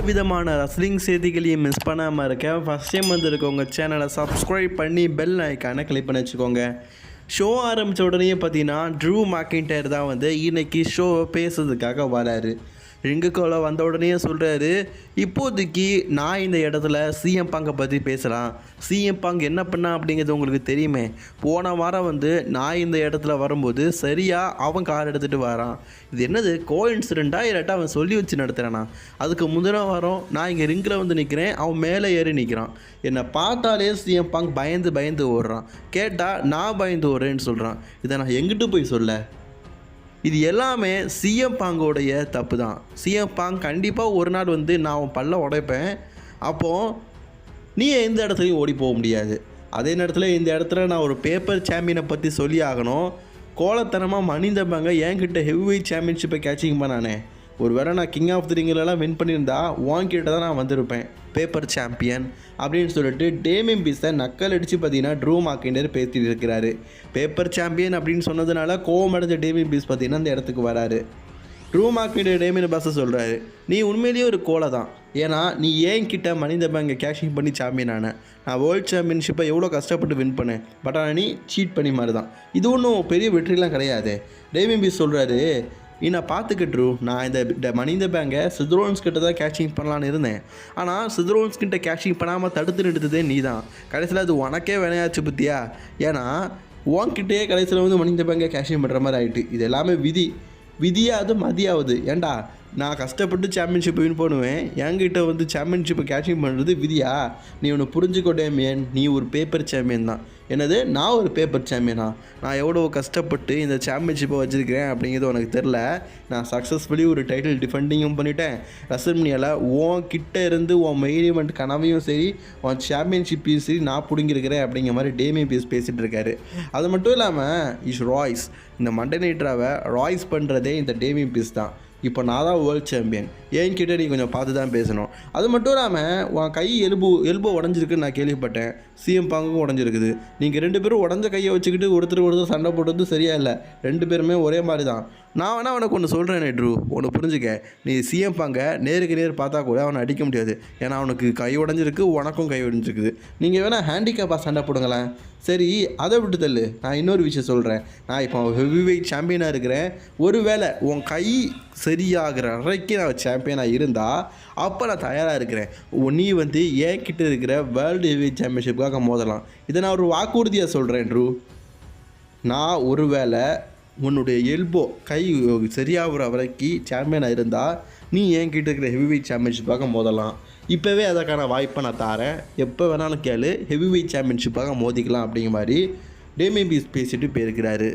விதமான ரஸ்லிங் செய்திகளையும் மிஸ் பண்ணாமல் இருக்க ஃபஸ்ட் டைம் வந்திருக்கவங்க சேனலை சப்ஸ்கிரைப் பண்ணி பெல் ஐக்கானை கிளிக் பண்ணி வச்சுக்கோங்க. ஷோ ஆரம்பித்த உடனே பார்த்தீங்கன்னா ட்ரூ மேக்கின்டையர் தான் இன்னைக்கு ஷோவை பேசுறதுக்காக வராரு. ரிங்குக்குள்ள வந்த உடனே சொல்கிறாரு, இப்போதைக்கு நான் இந்த இடத்துல சிஎம் பங்கை பற்றி பேசலாம். சிஎம் பங்க் என்ன பண்ணா அப்படிங்கிறது உங்களுக்கு தெரியுமே. போன வாரம் நான் இந்த இடத்துல வரும்போது சரியாக அவன் கார் எடுத்துகிட்டு வரான். இது என்னது கோஇன்சிடெண்ட்டாக இல்லாட்டா அவன் சொல்லி வச்சு நடத்துகிறானா? அதுக்கு முந்தின வாரம் நான் இங்கே ரிங்கில் நிற்கிறேன், அவன் மேலே ஏறி நிற்கிறான். என்னை பார்த்தாலே சிஎம் பங்க் பயந்து ஓடுறான். கேட்டால் நான் பயந்து ஓடுறேன்னு சொல்கிறான். இதை நான் எங்கிட்டு போய் சொல்ல? இது எல்லாமே சிஎம் பாங்கோடைய தப்பு தான். சிஎம் பாங் கண்டிப்பாக ஒரு நாள் நான் அவன் பல்ல உடைப்பேன். அப்போது நீ எந்த இடத்துலையும் ஓடி போக முடியாது. அதே நேரத்தில் இந்த இடத்துல நான் ஒரு பேப்பர் சாம்பியனை பற்றி சொல்லி ஆகணும். கோலத்தனமாக மனித பாங்க என்கிட்ட ஹெவிவெயிட் சாம்பியன்ஷிப்பை கேட்சிங் பண்ணானே. ஒரு வேளை நான் கிங் ஆஃப் தி ரிங்கிலலாம் வின் பண்ணியிருந்தா உன்கிட்ட தான் நான் வந்திருப்பேன் பேப்பர் சாம்பியன் அப்படின்னு சொல்லிட்டு டேமியன் பீஸை நக்கல் அடித்து பார்த்தீங்கன்னா ட்ரூ மேக்கின்டையர் பேசிட்டு இருக்கிறாரு. பேப்பர் சாம்பியன் அப்படின்னு சொன்னதுனால கோவம் அடைஞ்ச டேமியன் பீஸ் பார்த்தீங்கன்னா அந்த இடத்துக்கு வராரு. ட்ரூ மேக்கின்டையர் டேமியன் பீஸை சொல்கிறாரு, நீ உண்மையிலேயே ஒரு கோலை தான். ஏன்னா நீ ஏன் கிட்ட மனித பேங்கை கேஷிங் பண்ணி சாம்பியன் ஆன. நான் வேர்ல்டு சாம்பியன்ஷிப்பை எவ்வளோ கஷ்டப்பட்டு வின் பண்ணேன். பட் ஆனால் நீ சீட் பண்ணி மாதிரி தான். இது ஒன்றும் பெரிய வெற்றிலாம் கிடையாது. டேமியன் பீஸ் சொல்கிறாரு, நான் பார்த்துக்கிட்டு நான் இந்த மனித பேங்கை சித்ரோன்ஸ் கிட்ட தான் கேஷிங் பண்ணலான்னு இருந்தேன். ஆனால் சித்ரோன்ஸ் கிட்ட கேஷிங் பண்ணாமல் தடுத்து நிறுத்ததே நீ தான். கடைசியில் அது உனக்கே வினையாச்சு பற்றியா? ஏன்னா உன்கிட்டே கடைசியில் மனித பேங்கை கேஷிங் பண்ணுற மாதிரி ஆகிட்டு. இது எல்லாமே விதியாவது மதியாவது. ஏண்டா நான் கஷ்டப்பட்டு சாம்பியன்ஷிப்பை வின் பண்ணுவேன், என்கிட்ட சாம்பியன்ஷிப்பை கேட்சிங் பண்ணுறது விதியா? நீ ஒன்று புரிஞ்சுக்கோ டேமியன், நீ ஒரு பேப்பர் சாம்பியன் தான். என்னது நான் ஒரு பேப்பர் சாம்பியனா? நான் எவ்வளோ கஷ்டப்பட்டு இந்த சாம்பியன்ஷிப்பை வச்சுருக்கிறேன் அப்படிங்கிறது உனக்கு தெரில. நான் சக்ஸஸ்ஃபுல்லி ஒரு டைட்டில் டிஃபெண்டிங்கும் பண்ணிட்டேன். ரெஸ்ல்மனியாவில் உன் கிட்டே இருந்து உன் மெயின் ஈவெண்ட் கனவையும் சரி உன் சாம்பியன்ஷிப்பையும் சரி நான் பிடிங்கிருக்கிறேன் அப்படிங்கிற மாதிரி டேமியன் பீஸ் பேசிகிட்டு இருக்காரு. அது மட்டும் இல்லாமல் ராய்ஸ் இந்த மண்டே நைட்ராவை ராய்ஸ் பண்ணுறதே இந்த டேமியன் பீஸ் தான். இப்போ நான் தான் வேர்ல்டு சாம்பியன், என்கிட்ட நீ கொஞ்சம் பார்த்து தான் பேசணும். அது மட்டும் இல்லாமல் உன் கை எல்போ உடஞ்சிருக்குன்னு நான் கேள்விப்பட்டேன். சிஎம் பாங்குக்கும் உடஞ்சிருக்குது. நீங்கள் 2 பேரும் உடஞ்ச கையை வச்சுக்கிட்டு ஒருத்தர் சண்டை போட்டது சரியா இல்லை. 2 பேருமே ஒரே மாதிரி தான். நான் வேணா அவனுக்கு ஒன்று சொல்கிறேன் ட்ரூ, ஒன்று புரிஞ்சுக்க. நீ சிஎம் பாங்க நேருக்கு நேர் பார்த்தா கூட அவனை அடிக்க முடியாது. ஏன்னா அவனுக்கு கை உடஞ்சிருக்கு, உனக்கும் கை உடஞ்சிருக்குது. நீங்கள் வேணால் ஹேண்டிகேப்பாக சண்டை போடுங்களேன். சரி அதை விட்டு தள்ளு. நான் இன்னொரு விஷயம் சொல்கிறேன். நான் இப்போ ஹெவி வெயிட் சாம்பியனாக இருக்கிறேன். ஒருவேளை உன் கை சரியாகிற வரைக்கும் நான் சாம்பியனாக இருந்தால் அப்போ நான் தயாராக இருக்கிறேன். நீ ஏன் கிட்ட இருக்கிற வேர்ல்டு ஹெவி வெயிட் சாம்பியன்ஷிப்புக்காக மோதலாம். இதை நான் ஒரு வாக்குறுதியாக சொல்கிறேன் ட்ரூ. நான் ஒருவேளை உன்னுடைய எல்போ கை சரியாகிற வரைக்கும் சாம்பியனாக இருந்தால் நீ என்கிட்ட இருக்கிற ஹெவி வெயிட் சாம்பியன்ஷிப்பாக மோதலாம். இப்போவே அதற்கான வாய்ப்பை நான் தரேன். எப்போ வேணாலும் கேளு, ஹெவி வெயிட் சாம்பியன்ஷிப்பாக மோதிக்கலாம் அப்படிங்கிற மாதிரி டேமியன் பீஸ் பேசிட்டு போயிருக்கிறாரு.